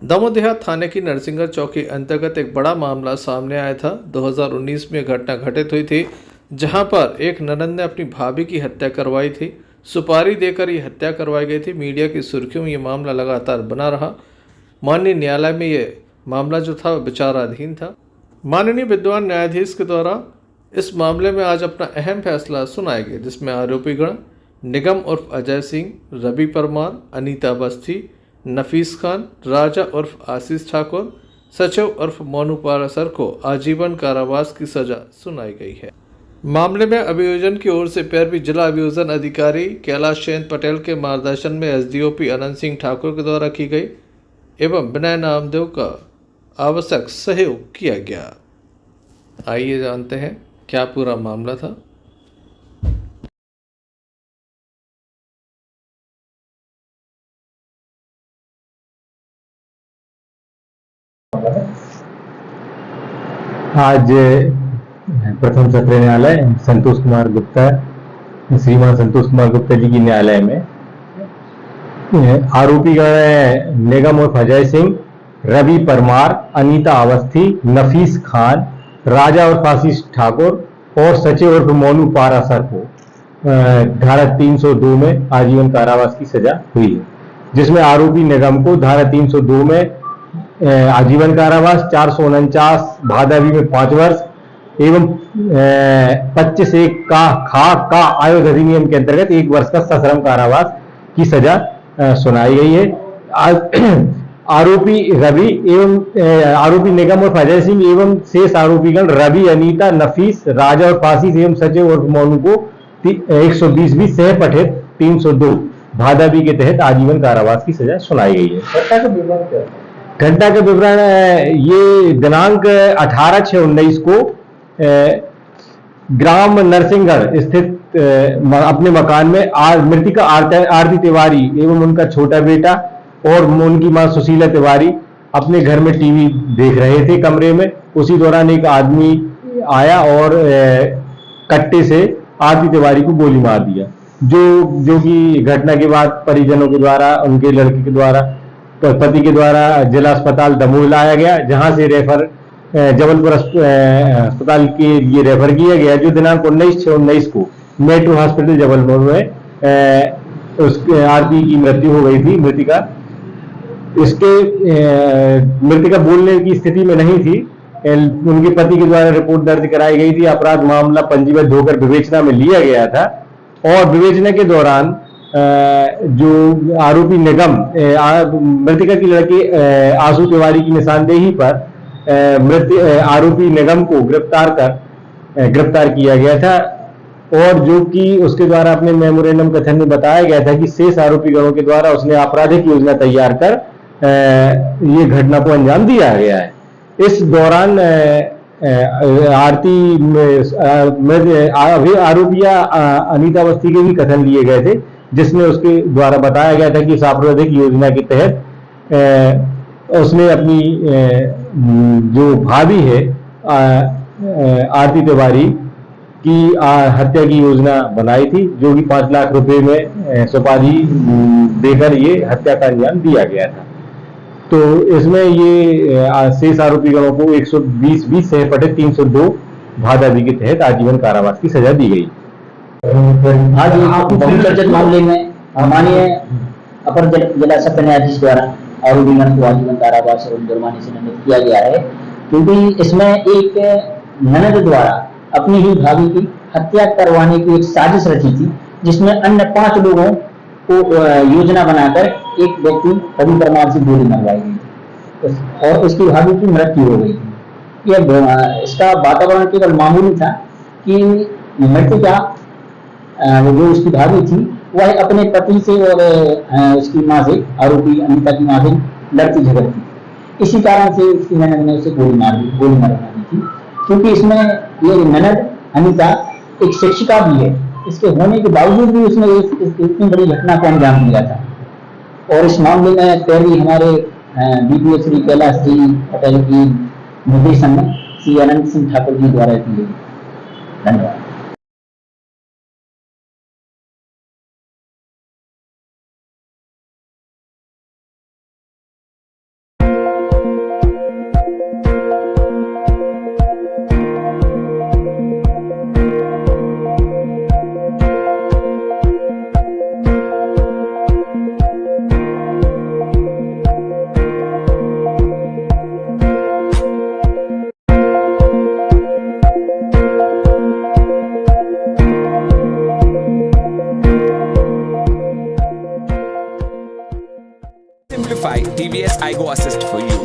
दमोह थाने की नरसिंहगढ़ चौकी अंतर्गत एक बड़ा मामला सामने आया था। 2019 में घटना घटित हुई थी, जहां पर एक ननद ने अपनी भाभी की हत्या करवाई थी। सुपारी देकर ये हत्या करवाई गई थी। मीडिया की सुर्खियों में ये मामला लगातार बना रहा। माननीय न्यायालय में ये मामला जो था विचाराधीन था। माननीय विद्वान न्यायाधीश के द्वारा इस मामले में आज अपना अहम फैसला सुनाया गया, जिसमें आरोपीगण निगम उर्फ अजय सिंह, रवि परमार, अनीता अवस्थी, नफीस खान, राजा उर्फ आशीष ठाकुर, सचिव उर्फ मोनू पारासर को आजीवन कारावास की सजा सुनाई गई है। मामले में अभियोजन की ओर से पैरवी जिला अभियोजन अधिकारी कैलाश चंद पटेल के मार्गदर्शन में एसडीओपी अनंत सिंह ठाकुर के द्वारा की गई एवं विनय नामदेव का आवश्यक सहयोग किया गया। आइए जानते हैं क्या पूरा मामला था। आज प्रथम सत्र न्यायालय संतोष कुमार गुप्ता, श्रीमान संतोष कुमार गुप्ता जी की न्यायालय में आरोपीगण निगम उर्फ अजय सिंह, रवि परमार, अनीता अवस्थी, नफीस खान, राजा उर्फ आशीष ठाकुर और सचिव उर्फ मोनू पारासर को धारा 302 में आजीवन कारावास की सजा हुई है, जिसमें आरोपी निगम को धारा 302 में आजीवन कारावास, 449 भादवी में 5 वर्ष एवं 25(1) का आयोग अधिनियम के अंतर्गत 1 वर्ष का सश्रम कारावास की सजा सुनाई गई है। आरोपी रवि एवं आरोपी निगम और अजय सिंह एवं शेष आरोपीगण रवि, अनीता, नफीस, राजा और फांसी एवं सचिव और मोनू को 120 सह पठित 302 भादवी के तहत आजीवन कारावास की सजा सुनाई गई है। घटना का विवरण ये दिनांक 18/6/19 को ग्राम नरसिंहगढ़ स्थित अपने मकान में मृतिका आरती तिवारी एवं उनका छोटा बेटा और उनकी मां सुशीला तिवारी अपने घर में टीवी देख रहे थे कमरे में। उसी दौरान एक आदमी आया और कट्टे से आरती तिवारी को गोली मार दिया, जो कि घटना के बाद परिजनों के द्वारा, उनके लड़के के द्वारा, पति के द्वारा जिला अस्पताल दमोह लाया गया, जहां से रेफर जबलपुर अस्पताल के लिए रेफर किया गया, जो दिनांक 19/6/19 को मेट्रो हॉस्पिटल जबलपुर में उसके आरती की मृत्यु हो गई थी। मृतिका बोलने की स्थिति में नहीं थी। उनके पति के द्वारा रिपोर्ट दर्ज कराई गई थी। अपराध मामला पंजीबद्ध होकर विवेचना में लिया गया था और विवेचना के दौरान जो आरोपी निगम मृतिका की लड़की आशु तिवारी की निशानदेही पर आरोपी निगम को गिरफ्तार किया गया था और जो कि उसके द्वारा अपने मेमोरेंडम कथन में बताया गया था कि शेष आरोपीगणों के द्वारा उसने आपराधिक योजना तैयार कर ये घटना को अंजाम दिया गया है। इस दौरान आरोपिया अनीता अवस्थी के भी कथन लिए गए थे, जिसमें उसके द्वारा बताया गया था कि इस आपराधिक योजना के तहत उसने अपनी जो भाभी है आरती तिवारी की हत्या की योजना बनाई थी, जो कि 5 लाख रुपए में सुपारी देकर ये हत्या का अंजाम दिया गया था। तो इसमें ये शेष आरोपीगणों को 120 सह पठित 302 भादवी के तहत आजीवन कारावास की सजा दी गई। आज बहुचर्चित मामले में माननीय अपर जिला सत्र न्यायाधीश द्वारा आरोपीगण को आजीवन कारावास और जुर्माने से दंडित किया गया है, क्योंकि इसमें एक ननद द्वारा अपनी ही भाभी की हत्या करवाने की एक साजिश रची थी, जिसमें अन्य 5 लोगों को योजना बनाकर एक व्यक्ति रवि परमार से गोली मरवाई गई और उसकी भाभी की मृत्यु हो गई थी। यह इसका वातावरण केवल मामूली था कि मृतिका जो उसकी भाभी थी वह अपने पति से और उसकी मां से, आरोपी अनीता की मां से लड़ती झगड़ती, इसी कारण से उसकी ननद ने उसे गोली मरवा दी थी। क्योंकि इसमें ये ननद अनीता एक शिक्षिका भी है, इसके होने के बावजूद भी उसने इतनी बड़ी घटना को अंजाम दिया था। और इस मामले में पैरवी हमारे डीपीओ श्री कैलाश जी पटेल की निर्देशन में श्री अनंत सिंह ठाकुर जी द्वारा की गई। धन्यवाद। TVS iGo Assist for you.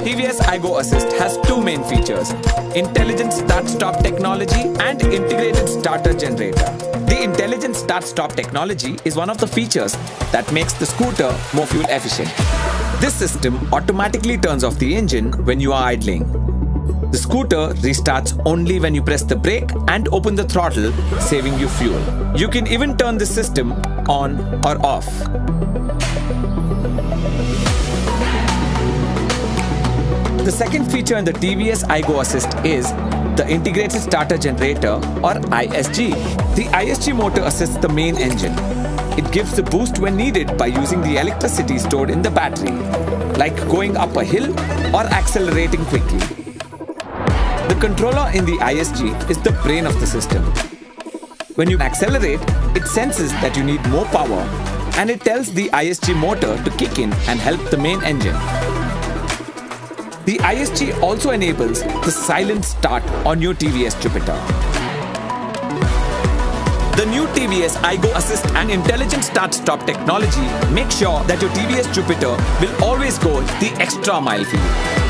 TVS iGo Assist has two main features: intelligent start-stop technology and integrated starter generator. The intelligent start-stop technology is one of the features that makes the scooter more fuel efficient. This system automatically turns off the engine when you are idling. The scooter restarts only when you press the brake and open the throttle, saving you fuel. You can even turn the system on or off. The second feature in the TVS iGo Assist is the Integrated Starter Generator or ISG. The ISG motor assists the main engine. It gives the boost when needed by using the electricity stored in the battery, like going up a hill or accelerating quickly. The controller in the ISG is the brain of the system. When you accelerate, it senses that you need more power and it tells the ISG motor to kick in and help the main engine. The ISG also enables the silent start on your TVS Jupiter. The new TVS iGo Assist and intelligent start-stop technology make sure that your TVS Jupiter will always go the extra mile for you.